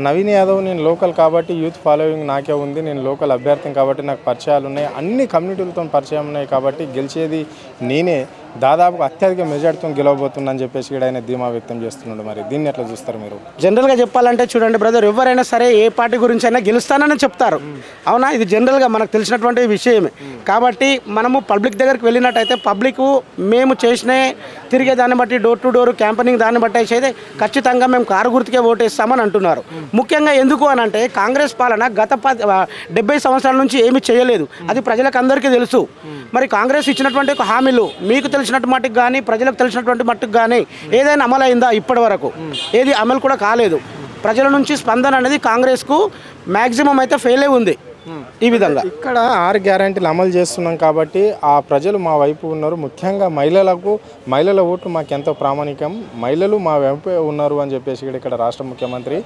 నవీన్ యాదవ్ నేను లోకల్ కాబట్టి youth following నాకే ఉంది. నేను లోకల్ అభ్యర్థిని కాబట్టి నాకు పరిచయాలు ఉన్నాయి. అన్ని కమ్యూనిటీలతో పరిచయం ఉన్నాయి కాబట్టి గెలిచేది నేనే, దాదాపుగా అత్యధిక మెజార్టీతో గెలవబోతుందని చెప్పేసి కూడా ఆయన ధీమా వ్యక్తం చేస్తున్నాడు. మరి దీన్ని ఎట్లా చూస్తారు మీరు? జనరల్గా చెప్పాలంటే చూడండి బ్రదర్, ఎవరైనా సరే ఏ పార్టీ గురించి అయినా గెలుస్తానని చెప్తారు, అవునా? ఇది జనరల్గా మనకు తెలిసినటువంటి విషయమే. కాబట్టి మనము పబ్లిక్ దగ్గరికి వెళ్ళినట్టయితే పబ్లిక్ మేము చేసిన తిరిగేదాన్ని బట్టి డోర్ టు డోర్ క్యాంపెయినింగ్ దాన్ని బట్టి అయితే ఖచ్చితంగా మేము కారు గుర్తుకే ఓటేస్తామని అంటున్నారు. ముఖ్యంగా ఎందుకు అని అంటే కాంగ్రెస్ పాలన గత 70 సంవత్సరాల నుంచి ఏమీ చేయలేదు, అది ప్రజలకు అందరికీ తెలుసు. మరి కాంగ్రెస్ ఇచ్చినటువంటి హామీలు మీకు తెలిసినట్టు మట్టుకు కానీ ప్రజలకు తెలిసినటువంటి మట్టుకు కానీ ఏదైనా అమలు అయిందా? ఇప్పటి వరకు ఏది అమలు కూడా కాలేదు. ప్రజల నుంచి స్పందన అనేది కాంగ్రెస్కు మ్యాక్సిమం అయితే ఫెయిల్ అయి ఉంది. ఈ విధంగా ఇక్కడ 6 గ్యారంటీలు అమలు చేస్తున్నాం కాబట్టి ఆ ప్రజలు మా వైపు ఉన్నారు. ముఖ్యంగా మహిళల ఓటు మాకు ఎంతో ప్రామాణికం, మహిళలు మా వైపు ఉన్నారు అని చెప్పేసి కూడా ఇక్కడ రాష్ట్ర ముఖ్యమంత్రి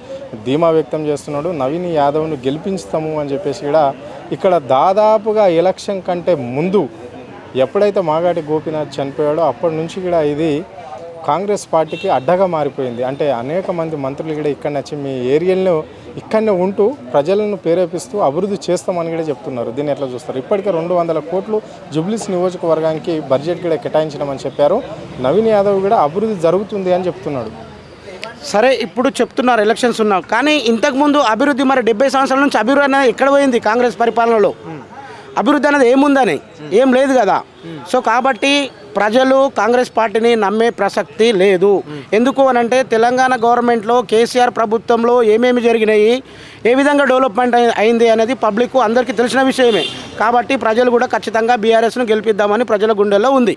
ధీమా వ్యక్తం చేస్తున్నాడు. నవీన్ యాదవ్ను గెలిపించుతాము అని చెప్పేసి కూడా ఇక్కడ దాదాపుగా ఎలక్షన్ కంటే ముందు ఎప్పుడైతే మాగాటి గోపీనాథ్ చనిపోయాడో అప్పటి నుంచి కూడా ఇది కాంగ్రెస్ పార్టీకి అడ్డగా మారిపోయింది. అంటే అనేక మంది మంత్రులు కూడా ఇక్కడ వచ్చి మీ ఏరియాలో ఇక్కడనే ఉంటూ ప్రజలను ప్రేరేపిస్తూ అభివృద్ధి చేస్తామని కూడా చెప్తున్నారు. దీన్ని ఎట్లా చూస్తారు? ఇప్పటికే 200 కోట్లు జుబ్లీస్ నియోజకవర్గానికి బడ్జెట్ కూడా కేటాయించడమని చెప్పారు. నవీన్ యాదవ్ కూడా అభివృద్ధి జరుగుతుంది అని చెప్తున్నాడు. సరే, ఇప్పుడు చెప్తున్నారు ఎలక్షన్స్ ఉన్నావు, కానీ ఇంతకుముందు అభివృద్ధి మరి 70 సంవత్సరాల నుంచి అభివృద్ధి అనేది ఎక్కడ పోయింది? కాంగ్రెస్ పరిపాలనలో అభివృద్ధి అనేది ఏముందని ఏం లేదు కదా. సో కాబట్టి ప్రజలు కాంగ్రెస్ పార్టీని నమ్మే ప్రసక్తి లేదు. ఎందుకు అని అంటే తెలంగాణ గవర్నమెంట్లో కేసీఆర్ ప్రభుత్వంలో ఏమేమి జరిగినాయి, ఏ విధంగా డెవలప్మెంట్ అయింది అనేది పబ్లిక్ అందరికీ తెలిసిన విషయమే. కాబట్టి ప్రజలు కూడా ఖచ్చితంగా బీఆర్ఎస్ను గెలిపిద్దామని ప్రజల గుండెల్లో ఉంది.